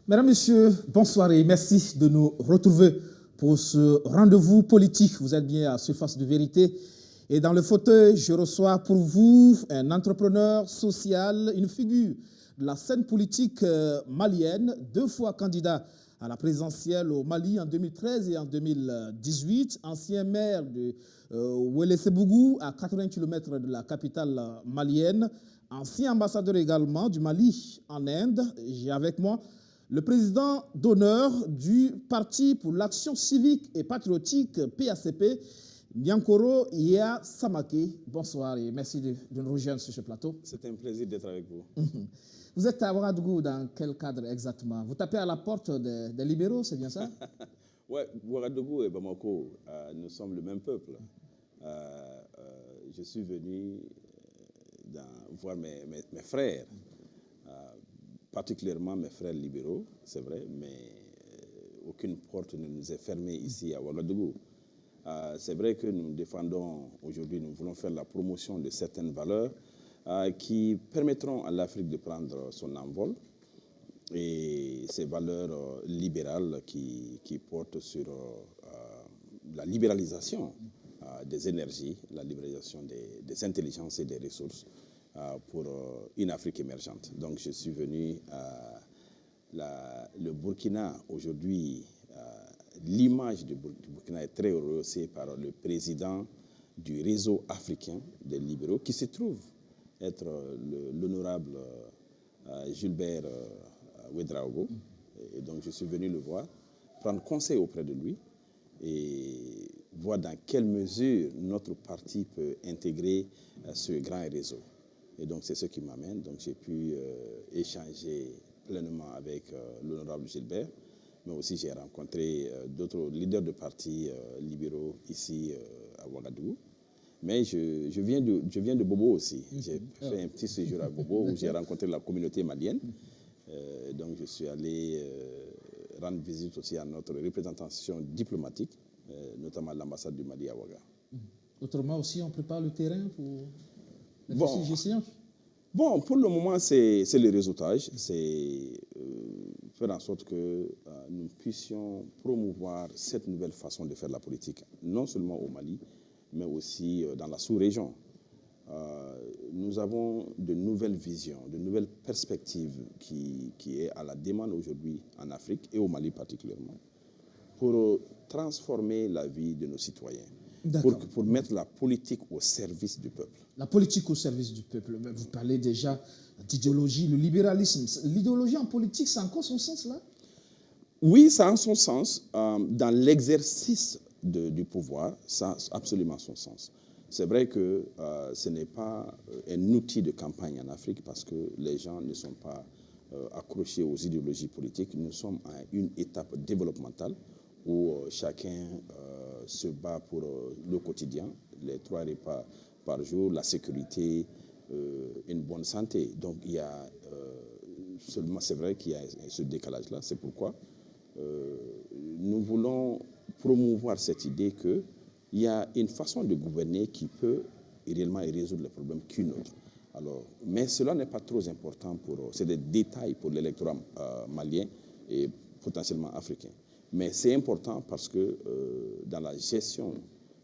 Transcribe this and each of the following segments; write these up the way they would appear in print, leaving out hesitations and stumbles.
Mesdames, Messieurs, bonsoir et merci de nous retrouver pour ce rendez-vous politique. Vous êtes bien à Surface de Vérité. Et dans le fauteuil, je reçois pour vous un entrepreneur social, une figure de la scène politique malienne, 2 fois candidat à la présidentielle au Mali en 2013 et en 2018, ancien maire de Ouelessebougou, à 80 km de la capitale malienne, ancien ambassadeur également du Mali en Inde. J'ai avec moi le président d'honneur du Parti pour l'action civique et patriotique, PACP, Nyankoro Ia Samake. Bonsoir et merci de nous rejoindre sur ce plateau. C'est un plaisir d'être avec vous. Vous êtes à Ouagadougou dans quel cadre exactement? Vous tapez à la porte des libéraux, c'est bien ça? Oui, Ouagadougou et Bamako, nous sommes le même peuple. Je suis venu voir mes frères, particulièrement mes frères libéraux, c'est vrai, mais aucune porte ne nous est fermée ici à Ouagadougou. C'est vrai que nous défendons aujourd'hui, nous voulons faire la promotion de certaines valeurs qui permettront à l'Afrique de prendre son envol. Et ces valeurs libérales qui portent sur la libéralisation des énergies, la libéralisation des intelligences et des ressources pour une Afrique émergente. Donc je suis venu à le Burkina aujourd'hui. L'image du Burkina est très rehaussée par le président du réseau africain des libéraux, qui se trouve être l'honorable Gilbert Ouedraogo. Et donc je suis venu le voir, prendre conseil auprès de lui et voir dans quelle mesure notre parti peut intégrer ce grand réseau. Et donc c'est ce qui m'amène. Donc j'ai pu échanger pleinement avec l'honorable Gilbert, mais aussi j'ai rencontré d'autres leaders de partis libéraux ici à Ouagadougou. Mais je viens de Bobo aussi. J'ai fait un petit séjour à Bobo où j'ai rencontré la communauté malienne. Donc je suis allé rendre visite aussi à notre représentation diplomatique, notamment à l'ambassade du Mali à Ouaga. Autrement aussi, on prépare le terrain pour la gestion. Bon, pour le moment, c'est le réseautage. C'est faire en sorte que nous puissions promouvoir cette nouvelle façon de faire la politique, non seulement au Mali, mais aussi dans la sous-région. Nous avons de nouvelles visions, de nouvelles perspectives qui est à la demande aujourd'hui en Afrique et au Mali particulièrement, pour transformer la vie de nos citoyens, pour mettre la politique au service du peuple. La politique au service du peuple. Vous parlez déjà d'idéologie, le libéralisme. L'idéologie en politique, ça a encore son sens là? Oui, ça a son sens. Dans l'exercice du pouvoir, ça a absolument son sens. C'est vrai que ce n'est pas un outil de campagne en Afrique parce que les gens ne sont pas accrochés aux idéologies politiques. Nous sommes à une étape développementale où chacun se bat pour le quotidien, les 3 repas par jour, la sécurité, une bonne santé. Donc il y a seulement, c'est vrai qu'il y a ce décalage-là. C'est pourquoi nous voulons promouvoir cette idée qu'il y a une façon de gouverner qui peut réellement résoudre les problèmes qu'une autre. Alors, mais cela n'est pas trop important c'est des détails pour l'électorat malien et potentiellement africain. Mais c'est important parce que dans la gestion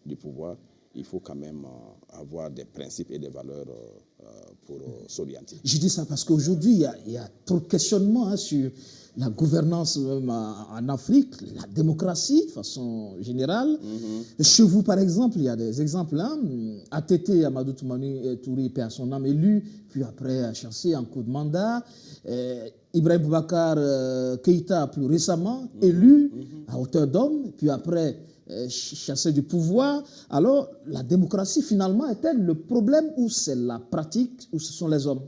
du pouvoir, il faut quand même avoir des principes et des valeurs pour s'orienter. Je dis ça parce qu'aujourd'hui, il y a trop de questionnements sur la gouvernance en Afrique, la démocratie de façon générale. Chez vous, par exemple, il y a des exemples. ATT, Amadou Touré, paix à son âme, élu, puis après a chassé en coup de mandat. Ibrahim Boubacar Keïta, plus récemment, élu à hauteur d'homme, puis après chassé du pouvoir. Alors, la démocratie, finalement, est-elle le problème ou c'est la pratique ou ce sont les hommes?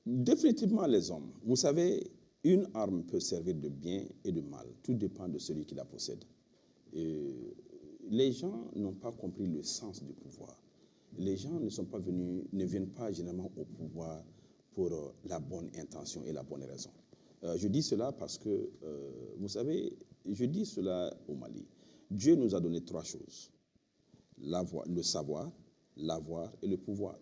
Définitivement les hommes. Vous savez, une arme peut servir de bien et de mal. Tout dépend de celui qui la possède. Les gens n'ont pas compris le sens du pouvoir. Les gens ne viennent pas généralement au pouvoir pour la bonne intention et la bonne raison. Je dis cela parce que, vous savez, je dis cela au Mali. Dieu nous a donné 3 choses. Le savoir, l'avoir et le pouvoir.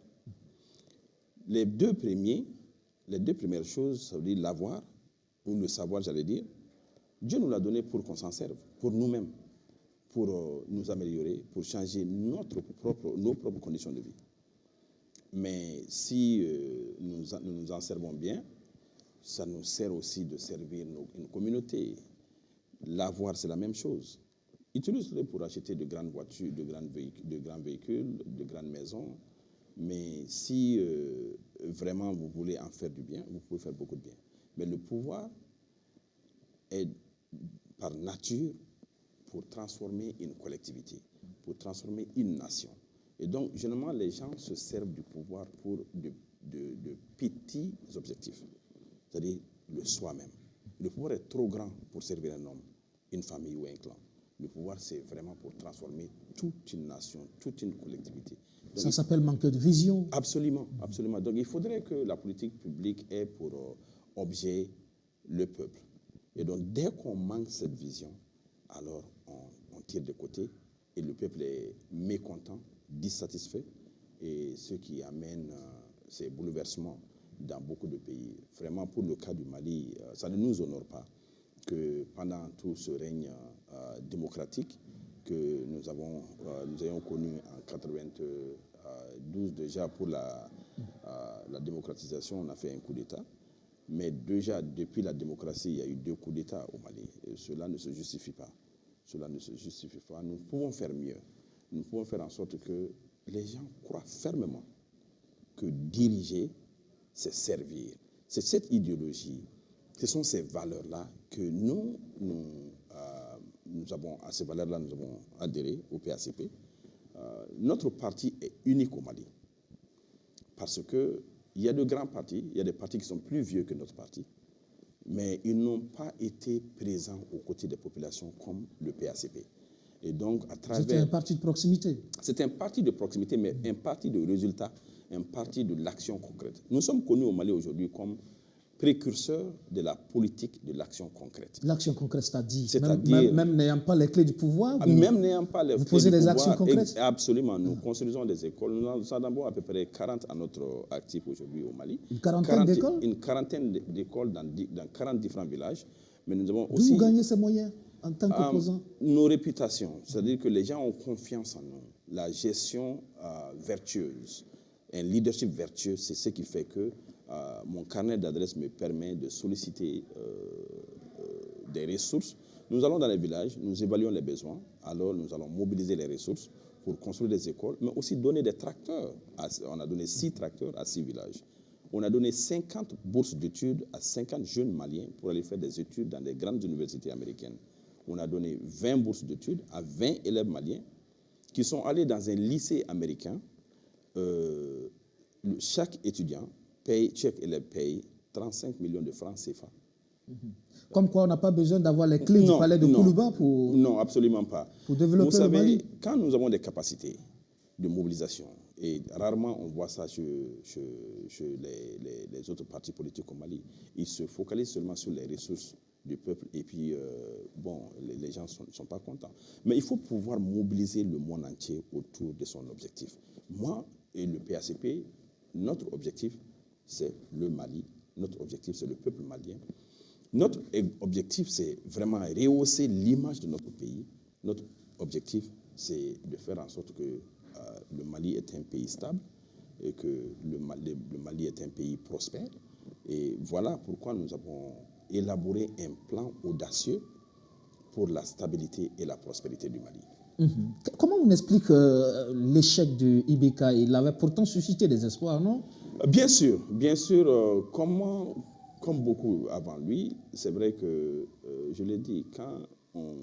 Les deux premières choses, ça veut dire l'avoir, ou le savoir, j'allais dire, Dieu nous l'a donné pour qu'on s'en serve, pour nous-mêmes, pour nous améliorer, pour changer nos propres conditions de vie. Mais si nous nous en servons bien, ça nous sert aussi de servir une communauté. L'avoir, c'est la même chose. Utilisez-le pour acheter de grandes voitures, de grands véhicules, de grandes maisons. Mais si vraiment vous voulez en faire du bien, vous pouvez faire beaucoup de bien. Mais le pouvoir est par nature pour transformer une collectivité, pour transformer une nation. Et donc, généralement, les gens se servent du pouvoir pour de petits objectifs, c'est-à-dire le soi-même. Le pouvoir est trop grand pour servir un homme, une famille ou un clan. Le pouvoir, c'est vraiment pour transformer toute une nation, toute une collectivité. Donc, ça s'appelle manque de vision. Absolument, absolument. Donc, il faudrait que la politique publique ait pour objet le peuple. Et donc, dès qu'on manque cette vision, alors on tire de côté et le peuple est mécontent, dissatisfait, et ce qui amène ces bouleversements dans beaucoup de pays. Vraiment, pour le cas du Mali, ça ne nous honore pas que pendant tout ce règne démocratique que nous ayons connu en 92 déjà pour la démocratisation, on a fait un coup d'État. Mais déjà, depuis la démocratie, il y a eu 2 coups d'État au Mali. Et cela ne se justifie pas. Cela ne se justifie pas. Nous pouvons faire mieux. Nous pouvons faire en sorte que les gens croient fermement que diriger, c'est servir. C'est cette idéologie, ce sont ces valeurs-là que nous avons, à ces valeurs-là, nous avons adhéré au PACP. Notre parti est unique au Mali. Parce que il y a de grands partis, il y a des partis qui sont plus vieux que notre parti, mais ils n'ont pas été présents aux côtés des populations comme le PACP. Et donc, à travers... C'était un parti de proximité. C'est un parti de proximité, mais un parti de résultat, un parti de l'action concrète. Nous sommes connus au Mali aujourd'hui comme précurseurs de la politique de l'action concrète. L'action concrète, c'est-à-dire même n'ayant pas les clés du pouvoir, même n'ayant pas les clés du pouvoir, posez des actions concrètes. Absolument. Nous construisons des écoles. Nous en avons à peu près 40 à notre actif aujourd'hui au Mali. Une quarantaine d'écoles? Une quarantaine d'écoles dans 40 différents villages. Mais nous avons aussi... D'où vous gagnez ces moyens en tant qu'opposant? Nos réputations, c'est-à-dire que les gens ont confiance en nous. La gestion vertueuse, un leadership vertueux, c'est ce qui fait que mon carnet d'adresse me permet de solliciter des ressources. Nous allons dans les villages, nous évaluons les besoins, alors nous allons mobiliser les ressources pour construire des écoles, mais aussi donner des tracteurs. On a donné 6 tracteurs à 6 villages. On a donné 50 bourses d'études à 50 jeunes Maliens pour aller faire des études dans les grandes universités américaines. On a donné 20 bourses d'études à 20 élèves maliens qui sont allés dans un lycée américain. Chaque étudiant chaque élève paye 35 millions de francs CFA. Comme quoi on n'a pas besoin d'avoir les clés du palais de Koulouba pour... Non, absolument pas. Pour développer Vous savez, le Mali. Quand nous avons des capacités de mobilisation, et rarement on voit ça chez les autres partis politiques au Mali, ils se focalisent seulement sur les ressources du peuple et puis, les gens ne sont pas contents. Mais il faut pouvoir mobiliser le monde entier autour de son objectif. Moi et le PACP, notre objectif, c'est le Mali. Notre objectif, c'est le peuple malien. Notre objectif, c'est vraiment rehausser l'image de notre pays. Notre objectif, c'est de faire en sorte que le Mali est un pays stable et que le Mali est un pays prospère. Et voilà pourquoi nous avons élaboré un plan audacieux pour la stabilité et la prospérité du Mali. Comment on explique l'échec de IBK? Il avait pourtant suscité des espoirs, non? Bien sûr, comme beaucoup avant lui, c'est vrai que, je l'ai dit, quand on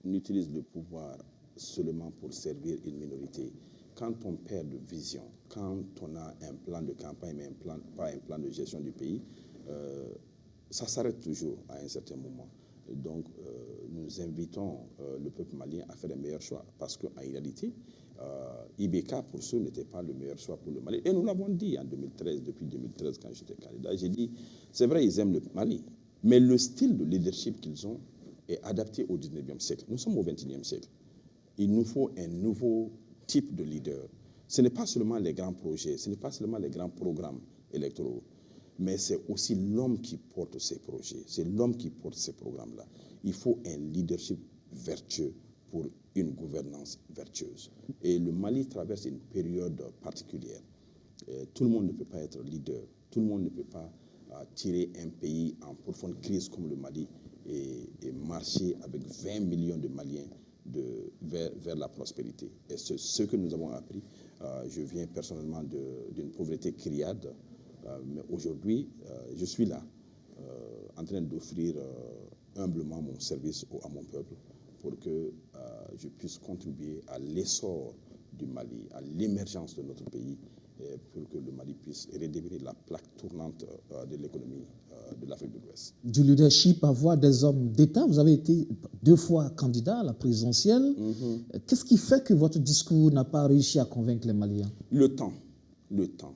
utilise le pouvoir seulement pour servir une minorité, quand on perd de vision, quand on a un plan de campagne, mais pas un plan de gestion du pays, ça s'arrête toujours à un certain moment. Et donc, nous invitons le peuple malien à faire les meilleurs choix, parce qu'en réalité, IBK, pour ceux, n'était pas le meilleur choix pour le Mali. Et nous l'avons dit en 2013, depuis 2013, quand j'étais candidat, j'ai dit, c'est vrai, ils aiment le Mali, mais le style de leadership qu'ils ont est adapté au 19e siècle. Nous sommes au 21e siècle. Il nous faut un nouveau type de leader. Ce n'est pas seulement les grands projets, ce n'est pas seulement les grands programmes électoraux. Mais c'est aussi l'homme qui porte ces projets, c'est l'homme qui porte ces programmes-là. Il faut un leadership vertueux pour une gouvernance vertueuse. Et le Mali traverse une période particulière. Tout le monde ne peut pas être leader, tout le monde ne peut pas tirer un pays en profonde crise comme le Mali et marcher avec 20 millions de Maliens vers la prospérité. Et c'est ce que nous avons appris. Je viens personnellement d'une pauvreté criarde, mais aujourd'hui, je suis là, en train d'offrir humblement mon service à mon peuple pour que je puisse contribuer à l'essor du Mali, à l'émergence de notre pays, pour que le Mali puisse redémarrer la plaque tournante de l'économie de l'Afrique de l'Ouest. Du leadership à voix des hommes d'État, vous avez été 2 fois candidat à la présidentielle. Qu'est-ce qui fait que votre discours n'a pas réussi à convaincre les Maliens? Le temps. Le temps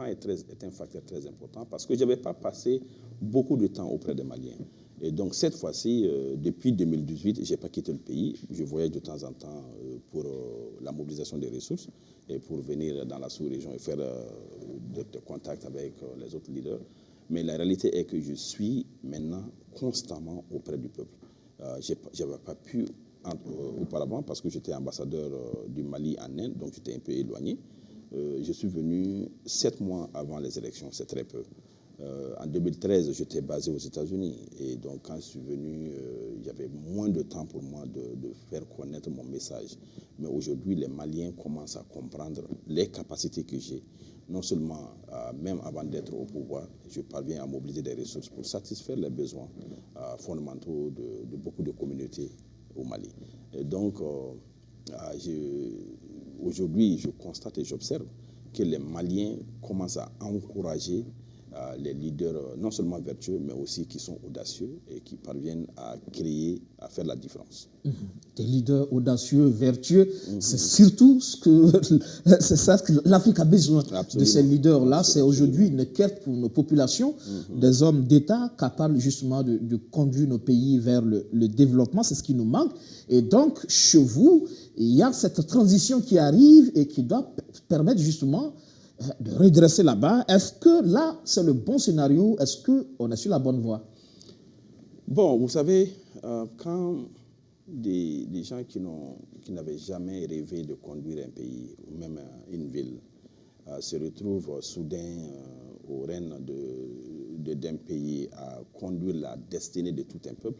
est un facteur très important parce que je n'avais pas passé beaucoup de temps auprès des Maliens. Et donc cette fois-ci, depuis 2018, je n'ai pas quitté le pays. Je voyage de temps en temps pour la mobilisation des ressources et pour venir dans la sous-région et faire des contacts avec les autres leaders. Mais la réalité est que je suis maintenant constamment auprès du peuple. Je n'avais pas pu auparavant parce que j'étais ambassadeur du Mali en Inde, donc j'étais un peu éloigné. Je suis venu 7 mois avant les élections, c'est très peu. En 2013, j'étais basé aux États-Unis. Et donc, quand je suis venu, il y avait moins de temps pour moi de faire connaître mon message. Mais aujourd'hui, les Maliens commencent à comprendre les capacités que j'ai. Non seulement, même avant d'être au pouvoir, je parviens à mobiliser des ressources pour satisfaire les besoins fondamentaux de beaucoup de communautés au Mali. Et donc, aujourd'hui, je constate et j'observe que les Maliens commencent à encourager les leaders non seulement vertueux, mais aussi qui sont audacieux et qui parviennent à créer, à faire la différence. Des leaders audacieux, vertueux, c'est surtout c'est ça que l'Afrique a besoin. Absolument. De ces leaders-là. C'est aujourd'hui une quête pour nos populations, des hommes d'État capables justement de conduire nos pays vers le développement. C'est ce qui nous manque. Et donc, chez vous, il y a cette transition qui arrive et qui doit permettre justement de redresser là-bas. Est-ce que là, c'est le bon scénario? Est-ce qu'on est sur la bonne voie? Bon, vous savez, quand des gens qui n'avaient jamais rêvé de conduire un pays, ou même une ville, se retrouvent soudain aux rênes d'un pays à conduire la destinée de tout un peuple,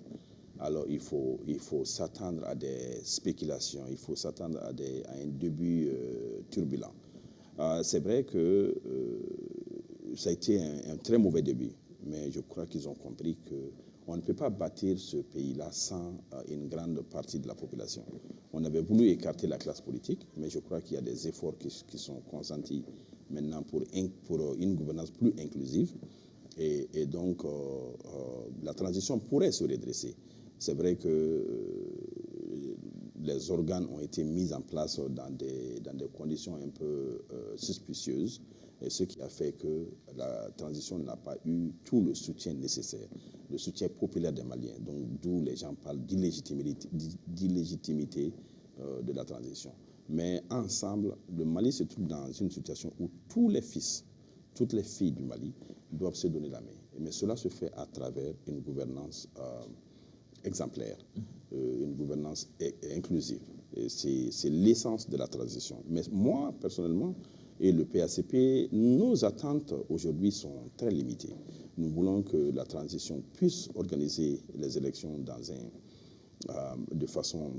alors il faut s'attendre à des spéculations, il faut s'attendre à un début turbulent. C'est vrai que ça a été un très mauvais début, mais je crois qu'ils ont compris qu'on ne peut pas bâtir ce pays-là sans une grande partie de la population. On avait voulu écarter la classe politique, mais je crois qu'il y a des efforts qui sont consentis maintenant pour une gouvernance plus inclusive. Et donc, la transition pourrait se redresser. C'est vrai que les organes ont été mis en place dans des conditions un peu suspicieuses, et ce qui a fait que la transition n'a pas eu tout le soutien nécessaire, le soutien populaire des Maliens. Donc, d'où les gens parlent d'illégitimité de la transition. Mais ensemble, le Mali se trouve dans une situation où tous les fils, toutes les filles du Mali doivent se donner la main. Mais cela se fait à travers une gouvernance exemplaire, une gouvernance inclusive. C'est l'essence de la transition. Mais moi, personnellement, et le PACP, nos attentes aujourd'hui sont très limitées. Nous voulons que la transition puisse organiser les élections de façon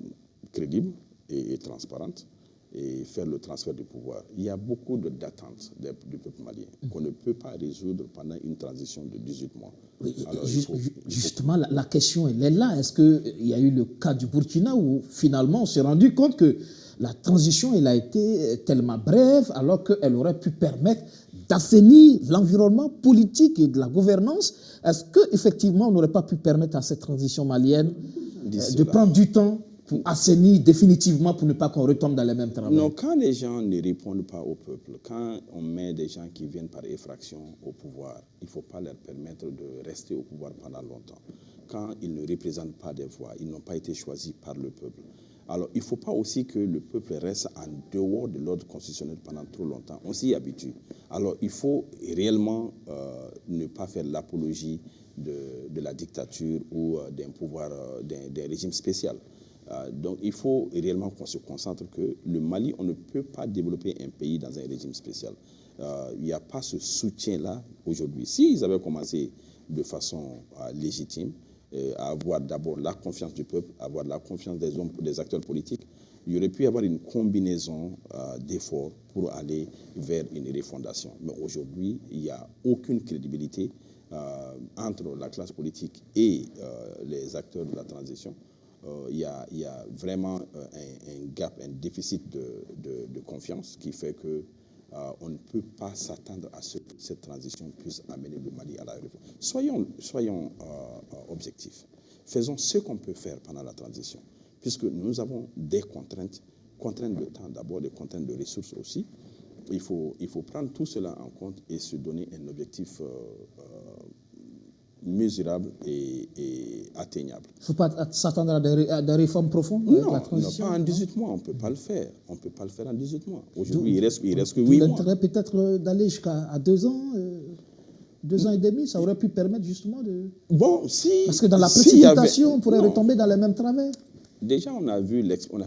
crédible et transparente, et faire le transfert du pouvoir. Il y a beaucoup d'attentes du peuple malien qu'on ne peut pas résoudre pendant une transition de 18 mois. Oui, alors, justement, la question, elle est là. Est-ce qu'il y a eu le cas du Burkina où finalement on s'est rendu compte que la transition elle a été tellement brève alors qu'elle aurait pu permettre d'assainir l'environnement politique et de la gouvernance? Est-ce qu'effectivement on n'aurait pas pu permettre à cette transition malienne de prendre du temps pour assainir définitivement, pour ne pas qu'on retombe dans les mêmes travers? Non, quand les gens ne répondent pas au peuple, quand on met des gens qui viennent par effraction au pouvoir, il ne faut pas leur permettre de rester au pouvoir pendant longtemps. Quand ils ne représentent pas des voix, ils n'ont pas été choisis par le peuple, Alors, il ne faut pas aussi que le peuple reste en dehors de l'ordre constitutionnel pendant trop longtemps. On s'y habitue. Alors, il faut réellement ne pas faire l'apologie de la dictature ou d'un pouvoir, d'un régime spécial. Donc, il faut réellement qu'on se concentre que le Mali, on ne peut pas développer un pays dans un régime spécial. Il n'y a pas ce soutien-là aujourd'hui. S'ils avaient commencé de façon légitime, à avoir d'abord la confiance du peuple, avoir la confiance des hommes, des acteurs politiques, il y aurait pu y avoir une combinaison d'efforts pour aller vers une refondation. Mais aujourd'hui, il n'y a aucune crédibilité entre la classe politique et les acteurs de la transition. Il y a vraiment un gap, un déficit de confiance qui fait que on ne peut pas s'attendre à ce que cette transition puisse amener le Mali à la réforme. Soyons objectifs. Faisons ce qu'on peut faire pendant la transition, puisque nous avons des contraintes de temps d'abord, des contraintes de ressources aussi. Il faut prendre tout cela en compte et se donner un objectif mesurable et atteignable. Il ne faut pas s'attendre à des réformes profondes non, la transition. Non, pas en 18 mois, on ne peut pas le faire. On ne peut pas le faire en 18 mois. Aujourd'hui, il reste que 8 mois. L'intérêt peut-être d'aller jusqu'à 2 ans, 2 ans et demi, ça aurait pu permettre justement de... Bon, si... Parce que dans la précipitation, on pourrait retomber dans les mêmes travers. Déjà, on a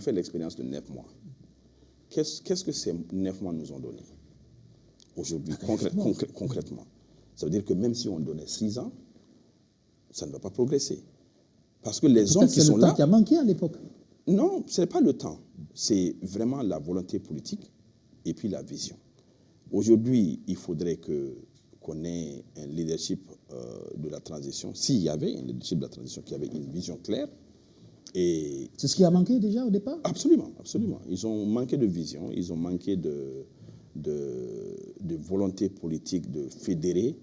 fait l'expérience de 9 mois. Qu'est-ce que ces 9 mois nous ont donné aujourd'hui, concrètement? Ça veut dire que même si on donnait 6 ans, ça ne va pas progresser. Parce que les hommes qui sont là... C'est le temps qui a manqué à l'époque. Non, ce n'est pas le temps. C'est vraiment la volonté politique et puis la vision. Aujourd'hui, il faudrait qu'on ait un leadership de la transition, s'il y avait un leadership de la transition qui avait une vision claire. Et c'est ce qui a manqué déjà au départ? Absolument, absolument. Ils ont manqué de vision, ils ont manqué de volonté politique de fédérer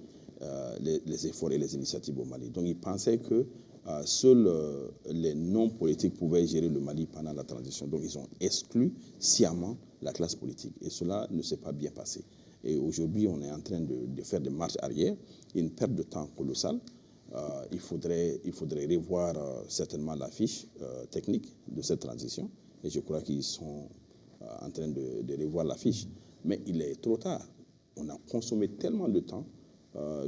les efforts et les initiatives au Mali. Donc ils pensaient que seuls les non-politiques pouvaient gérer le Mali pendant la transition. Donc ils ont exclu sciemment la classe politique. Et cela ne s'est pas bien passé. Et aujourd'hui, on est en train de faire des marches arrière, une perte de temps colossale. Il faudrait revoir certainement la fiche technique de cette transition. Et je crois qu'ils sont en train de revoir la fiche. Mais il est trop tard. On a consommé tellement de temps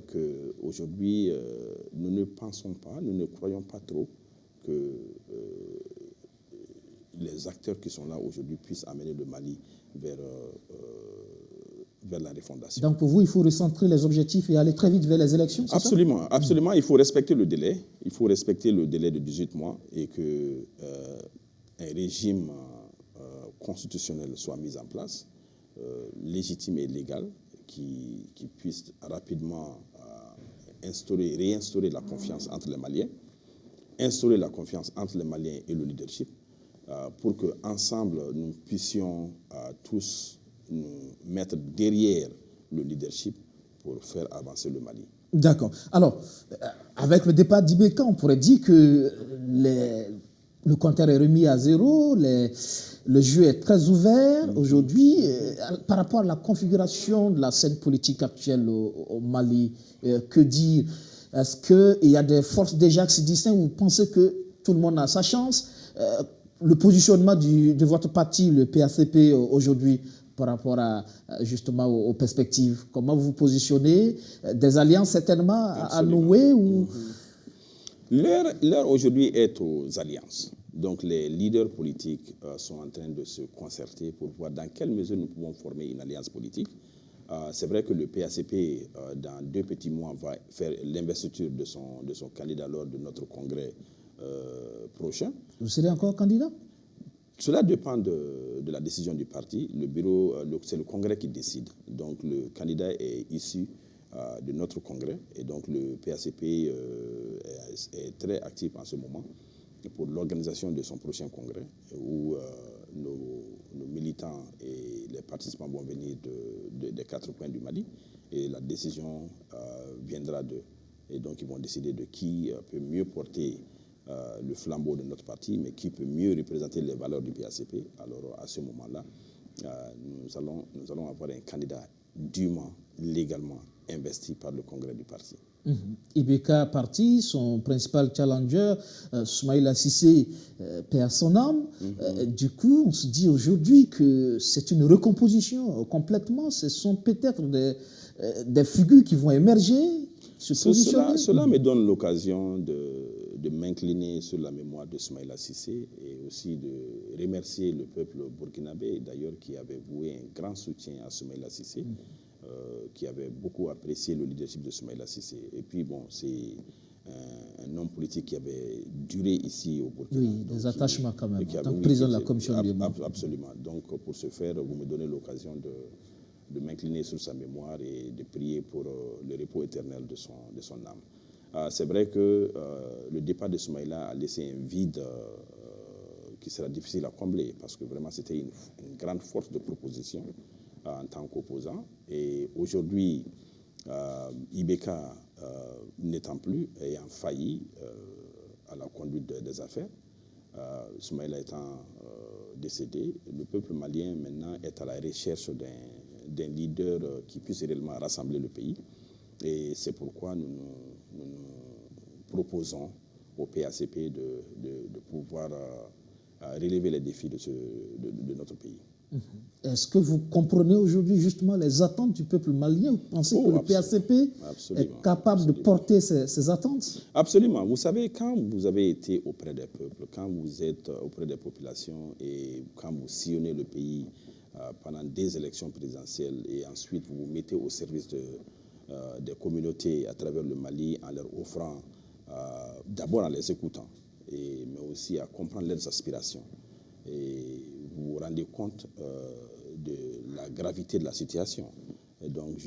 qu'aujourd'hui, nous ne pensons pas, nous ne croyons pas trop que les acteurs qui sont là aujourd'hui puissent amener le Mali vers la refondation. Donc pour vous, il faut recentrer les objectifs et aller très vite vers les élections, c'est absolument, ça? Absolument, il faut respecter le délai. Il faut respecter le délai de 18 mois et que un régime constitutionnel soit mis en place, légitime et légal, qui puisse rapidement réinstaurer la confiance entre les Maliens, instaurer la confiance entre les Maliens et le leadership, pour qu'ensemble, nous puissions tous nous mettre derrière le leadership pour faire avancer le Mali. D'accord. Alors, avec le départ d'Ibeka, on pourrait dire que le compteur est remis à zéro, le jeu est très ouvert aujourd'hui. Par rapport à la configuration de la scène politique actuelle au Mali, que dire? Est-ce qu'il y a des forces déjà qui se distinguent ou vous pensez que tout le monde a sa chance? Le positionnement de votre parti, le PACP, aujourd'hui, par rapport justement aux perspectives, comment vous vous positionnez? Des alliances certainement à nouer ou... L'heure aujourd'hui est aux alliances. Donc les leaders politiques sont en train de se concerter pour voir dans quelle mesure nous pouvons former une alliance politique. C'est vrai que le PACP, dans 2 petits mois, va faire l'investiture de son candidat lors de notre congrès prochain. Vous serez encore candidat? Cela dépend de la décision du parti. Le bureau, c'est le congrès qui décide. Donc le candidat est issu de notre congrès. Et donc le PACP est très actif en ce moment pour l'organisation de son prochain congrès où nos militants et les participants vont venir des 4 coins du Mali. Et la décision viendra d'eux. Et donc ils vont décider de qui peut mieux porter le flambeau de notre parti, mais qui peut mieux représenter les valeurs du PACP. Alors à ce moment-là, nous allons avoir un candidat dûment, légalement investi par le congrès du parti. Ibeka parti, son principal challenger, Soumaïla Cissé, paix à son âme. Du coup, on se dit aujourd'hui que c'est une recomposition complètement. Ce sont peut-être des figures qui vont émerger, se positionner. Cela me donne l'occasion de m'incliner sur la mémoire de Soumaïla Cissé et aussi de remercier le peuple burkinabé, d'ailleurs, qui avait voué un grand soutien à Soumaïla Cissé. Qui avait beaucoup apprécié le leadership de Soumaïla Cissé. Et puis, bon, c'est un homme politique qui avait duré ici au Burkina. Oui, des attachements quand même, en tant que président de la commission des membres. Absolument. Donc, pour ce faire, vous me donnez l'occasion de m'incliner sur sa mémoire et de prier pour le repos éternel de son âme. C'est vrai que le départ de Soumaïla a laissé un vide qui sera difficile à combler, parce que vraiment, c'était une grande force de proposition en tant qu'opposant. Et aujourd'hui, Ibeka n'étant plus, ayant failli à la conduite des affaires, Soumaïla étant décédé, le peuple malien maintenant est à la recherche d'un leader qui puisse réellement rassembler le pays. Et c'est pourquoi nous proposons au PACP de pouvoir relever les défis de notre pays. Est-ce que vous comprenez aujourd'hui justement les attentes du peuple malien? Vous pensez que le PACP est capable de porter ces attentes? Absolument. Vous savez, quand vous avez été auprès des peuples, quand vous êtes auprès des populations et quand vous sillonnez le pays pendant des élections présidentielles et ensuite vous vous mettez au service des communautés à travers le Mali en leur offrant, d'abord en les écoutant, mais aussi à comprendre leurs aspirations. Et vous vous rendez compte de la gravité de la situation. Et donc,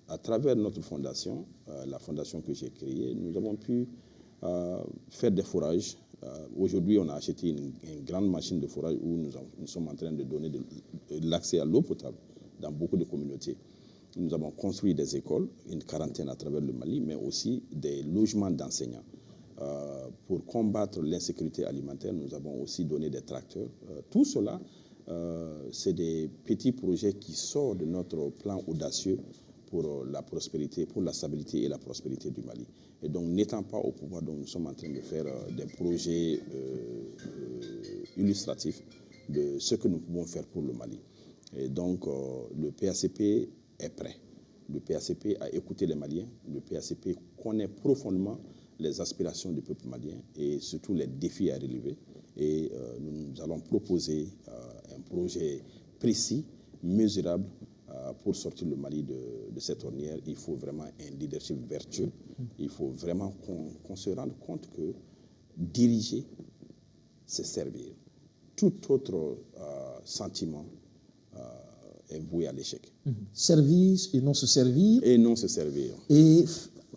à travers notre fondation, la fondation que j'ai créée, nous avons pu faire des forages. Aujourd'hui, on a acheté une grande machine de forage où nous sommes en train de donner de l'accès à l'eau potable dans beaucoup de communautés. Nous avons construit des écoles, une quarantaine à travers le Mali, mais aussi des logements d'enseignants. Pour combattre l'insécurité alimentaire, nous avons aussi donné des tracteurs. Tout cela, c'est des petits projets qui sortent de notre plan audacieux pour la prospérité, pour la stabilité et la prospérité du Mali. Et donc, n'étant pas au pouvoir, donc, nous sommes en train de faire des projets illustratifs de ce que nous pouvons faire pour le Mali. Et donc, le PACP est prêt. Le PACP a écouté les Maliens. Le PACP connaît profondément les aspirations du peuple malien et surtout les défis à relever. Et nous allons proposer un projet précis, mesurable, pour sortir le Mali de cette ornière. Il faut vraiment un leadership vertueux. Il faut vraiment qu'on se rende compte que diriger, c'est servir. Tout autre sentiment est voué à l'échec. Service et non se servir. Et non se servir. Et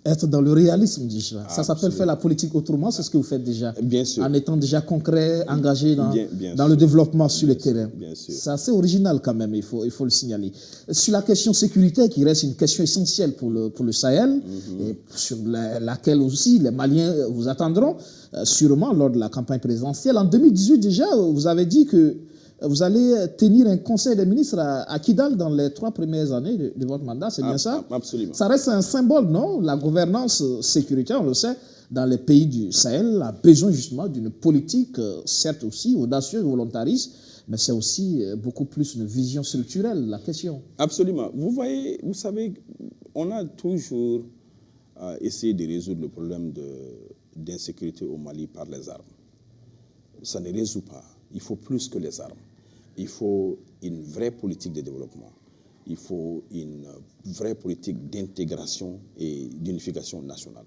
être dans le réalisme déjà. Ça s'appelle faire la politique autrement, c'est ce que vous faites déjà. Bien sûr. En étant déjà concret, engagé dans bien le développement sur le terrain. Bien sûr. C'est assez original quand même, il faut le signaler. Sur la question sécuritaire, qui reste une question essentielle pour le Sahel, et sur laquelle aussi les Maliens vous attendront, sûrement lors de la campagne présidentielle. En 2018 déjà, vous avez dit que vous allez tenir un conseil des ministres à Kidal dans les 3 premières années de votre mandat, c'est bien ça? Absolument. Ça reste un symbole, non? La gouvernance sécuritaire, on le sait, dans les pays du Sahel, a besoin justement d'une politique, certes aussi audacieuse, volontariste, mais c'est aussi beaucoup plus une vision structurelle, la question. Absolument. Vous voyez, vous savez, on a toujours essayé de résoudre le problème d'insécurité au Mali par les armes. Ça ne résout pas. Il faut plus que les armes. Il faut une vraie politique de développement. Il faut une vraie politique d'intégration et d'unification nationale.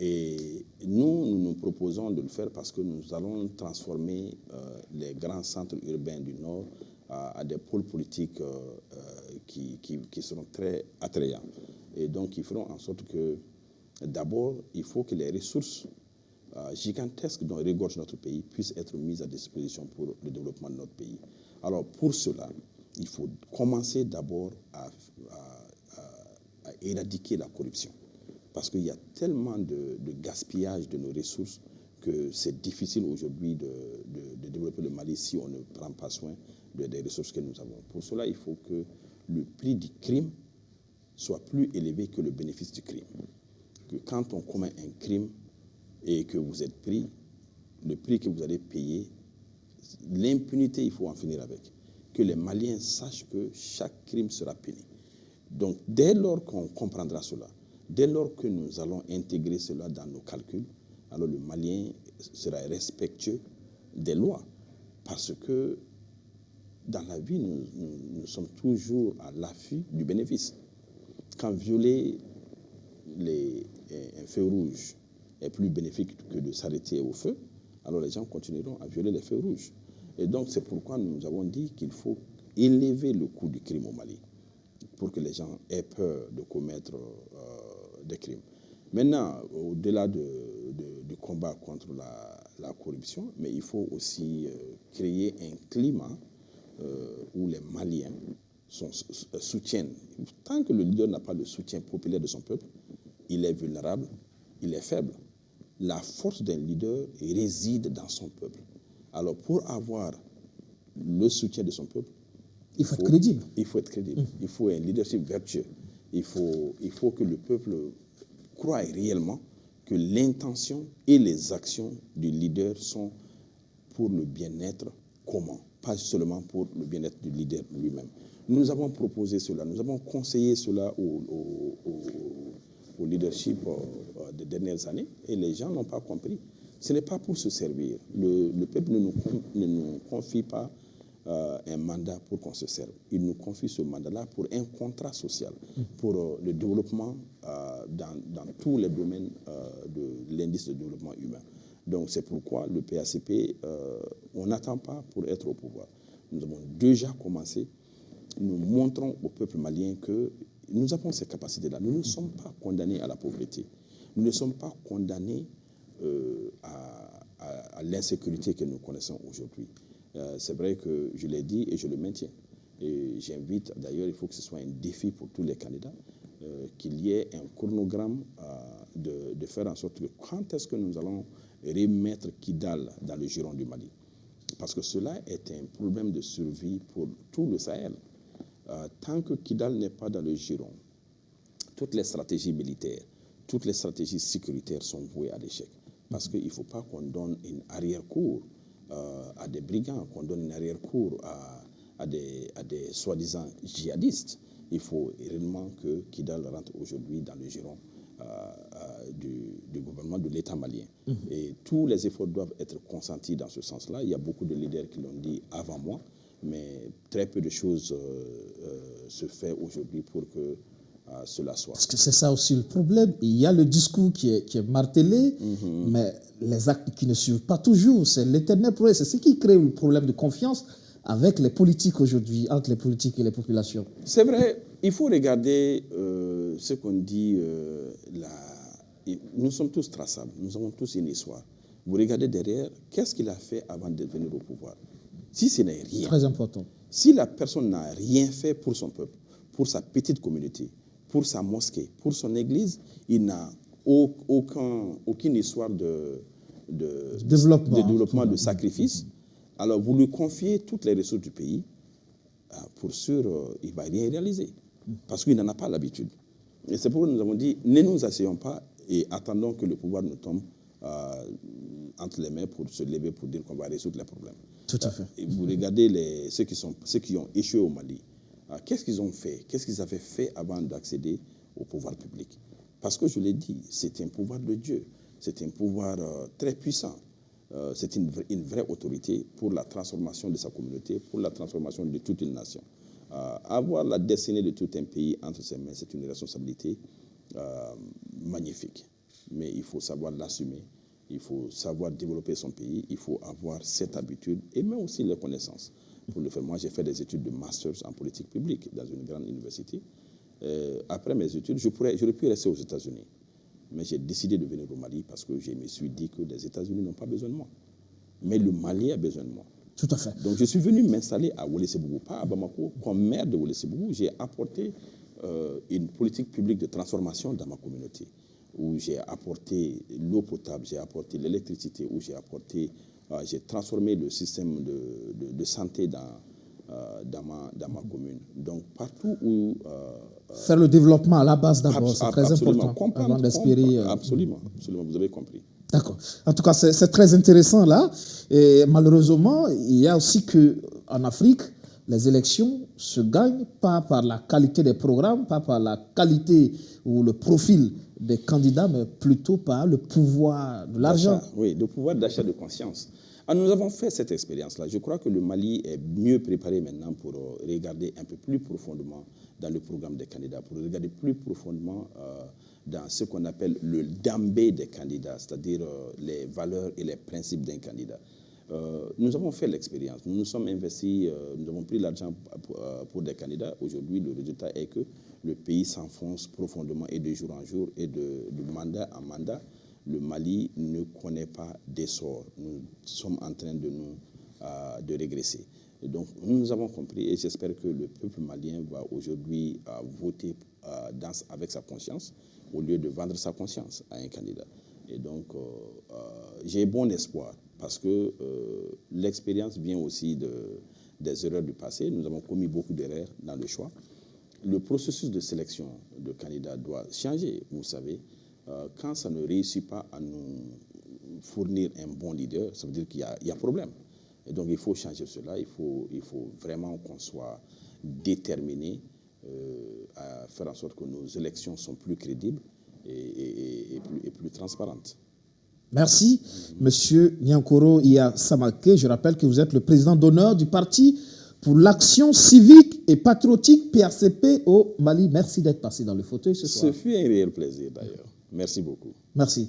Et nous proposons de le faire parce que nous allons transformer les grands centres urbains du Nord à des pôles politiques qui seront très attrayants. Et donc, ils feront en sorte que, d'abord, il faut que les ressources gigantesques dont regorge notre pays puissent être mises à disposition pour le développement de notre pays. Alors, pour cela, il faut commencer d'abord à éradiquer la corruption. Parce qu'il y a tellement de gaspillage de nos ressources que c'est difficile aujourd'hui de développer le Mali si on ne prend pas soin des ressources que nous avons. Pour cela, il faut que le prix du crime soit plus élevé que le bénéfice du crime. Que quand on commet un crime et que vous êtes pris, le prix que vous allez payer, l'impunité, il faut en finir avec. Que les Maliens sachent que chaque crime sera puni. Donc, dès lors qu'on comprendra cela, dès lors que nous allons intégrer cela dans nos calculs, alors le Malien sera respectueux des lois. Parce que dans la vie, nous sommes toujours à l'affût du bénéfice. Quand violer un feu rouge est plus bénéfique que de s'arrêter au feu, alors les gens continueront à violer les feux rouges. Et donc, c'est pourquoi nous avons dit qu'il faut élever le coût du crime au Mali pour que les gens aient peur de commettre des crimes. Maintenant, au-delà du combat contre la corruption, mais il faut aussi créer un climat où les Maliens soutiennent. Tant que le leader n'a pas le soutien populaire de son peuple, il est vulnérable, il est faible. La force d'un leader réside dans son peuple. Alors, pour avoir le soutien de son peuple, il faut être crédible. Il faut être crédible. Il faut un leadership vertueux. Il faut que le peuple croie réellement que l'intention et les actions du leader sont pour le bien-être commun, pas seulement pour le bien-être du leader lui-même. Nous avons proposé cela, nous avons conseillé cela au leadership des dernières années et les gens n'ont pas compris. Ce n'est pas pour se servir. Le peuple ne nous confie pas un mandat pour qu'on se serve. Il nous confie ce mandat-là pour un contrat social, pour le développement dans tous les domaines de l'indice de développement humain. Donc c'est pourquoi le PACP, on n'attend pas pour être au pouvoir. Nous avons déjà commencé. Nous montrons au peuple malien que nous avons ces capacités-là. Nous ne sommes pas condamnés à la pauvreté. Nous ne sommes pas condamnés à l'insécurité que nous connaissons aujourd'hui. C'est vrai que je l'ai dit et je le maintiens. Et j'invite, d'ailleurs, il faut que ce soit un défi pour tous les candidats, qu'il y ait un chronogramme de faire en sorte que quand est-ce que nous allons remettre Kidal dans le giron du Mali. Parce que cela est un problème de survie pour tout le Sahel. Tant que Kidal n'est pas dans le giron, toutes les stratégies militaires, toutes les stratégies sécuritaires sont vouées à l'échec. Parce qu'il ne faut pas qu'on donne une arrière-cour à des brigands, qu'on donne une arrière-cour à des soi-disant djihadistes. Il faut réellement que Kidal rentre aujourd'hui dans le giron du gouvernement de l'État malien. Et tous les efforts doivent être consentis dans ce sens-là. Il y a beaucoup de leaders qui l'ont dit avant moi, mais très peu de choses se font aujourd'hui pour que cela soit. Parce que c'est ça aussi le problème. Il y a le discours qui est martelé, mais les actes qui ne suivent pas toujours. C'est l'éternel problème. C'est ce qui crée le problème de confiance avec les politiques aujourd'hui, entre les politiques et les populations. C'est vrai, il faut regarder ce qu'on dit, nous sommes tous traçables, nous avons tous une histoire. Vous regardez derrière, qu'est-ce qu'il a fait avant de venir au pouvoir? Si ce n'est rien, très important. Si la personne n'a rien fait pour son peuple, pour sa petite communauté, pour sa mosquée, pour son église, il n'a aucune histoire de développement, de sacrifice. Alors, vous lui confiez toutes les ressources du pays, pour sûr, il ne va rien réaliser, parce qu'il n'en a pas l'habitude. Et c'est pourquoi nous avons dit, ne nous asseyons pas et attendons que le pouvoir nous tombe entre les mains pour se lever, pour dire qu'on va résoudre les problèmes. Tout à fait. Et vous regardez ceux qui ont échoué au Mali. Qu'est-ce qu'ils ont fait? Qu'est-ce qu'ils avaient fait avant d'accéder au pouvoir public? Parce que je l'ai dit, c'est un pouvoir de Dieu. C'est un pouvoir très puissant. C'est une vraie autorité pour la transformation de sa communauté, pour la transformation de toute une nation. Avoir la destinée de tout un pays entre ses mains, c'est une responsabilité magnifique. Mais il faut savoir l'assumer, il faut savoir développer son pays, il faut avoir cette habitude et même aussi les connaissances. Pour le faire, moi, j'ai fait des études de master en politique publique dans une grande université. Après mes études, j'aurais pu rester aux États-Unis. Mais j'ai décidé de venir au Mali parce que je me suis dit que les États-Unis n'ont pas besoin de moi. Mais le Mali a besoin de moi. Tout à fait. Donc je suis venu m'installer à Wole-Sebougou, pas à Bamako. Comme maire de Wole-Sebougou, j'ai apporté une politique publique de transformation dans ma communauté, où j'ai apporté l'eau potable, j'ai apporté l'électricité, où j'ai transformé le système de santé dans ma commune. Donc, partout où... faire le développement à la base d'abord, c'est très important avant d'espérer... Absolument, vous avez compris. D'accord. En tout cas, c'est très intéressant là. Et malheureusement, il y a aussi qu'en Afrique, les élections se gagnent pas par la qualité des programmes, pas par la qualité ou le profil des candidats, mais plutôt par le pouvoir de l'argent. Oui, le pouvoir d'achat de conscience. Nous avons fait cette expérience-là. Je crois que le Mali est mieux préparé maintenant pour regarder un peu plus profondément dans le programme des candidats, pour regarder plus profondément dans ce qu'on appelle le dambé des candidats, c'est-à-dire les valeurs et les principes d'un candidat. Nous avons fait l'expérience, nous nous sommes investis, nous avons pris l'argent pour des candidats. Aujourd'hui, le résultat est que le pays s'enfonce profondément et de jour en jour et de mandat en mandat. Le Mali ne connaît pas d'essor. Nous sommes en train de régresser. Et donc, nous avons compris et j'espère que le peuple malien va aujourd'hui voter avec sa conscience au lieu de vendre sa conscience à un candidat. Et donc, j'ai bon espoir parce que l'expérience vient aussi des erreurs du passé. Nous avons commis beaucoup d'erreurs dans le choix. Le processus de sélection de candidats doit changer, vous savez. Quand ça ne réussit pas à nous fournir un bon leader, ça veut dire qu'il y a problème. Et donc, il faut changer cela. Il faut vraiment qu'on soit déterminé à faire en sorte que nos élections sont plus crédibles et plus transparentes. Merci, Monsieur Niankoro Iya Samake. Je rappelle que vous êtes le président d'honneur du Parti pour l'action civique et patriotique PACP au Mali. Merci d'être passé dans le fauteuil ce soir. Ce fut un réel plaisir d'ailleurs. Merci beaucoup. Merci.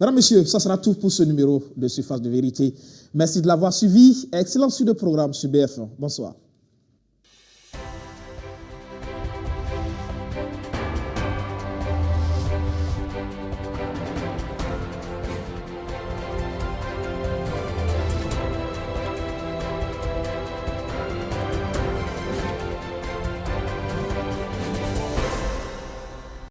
Mesdames, Messieurs, ça sera tout pour ce numéro de Surface de Vérité. Merci de l'avoir suivi. Excellent suite de programme sur BF1. Bonsoir.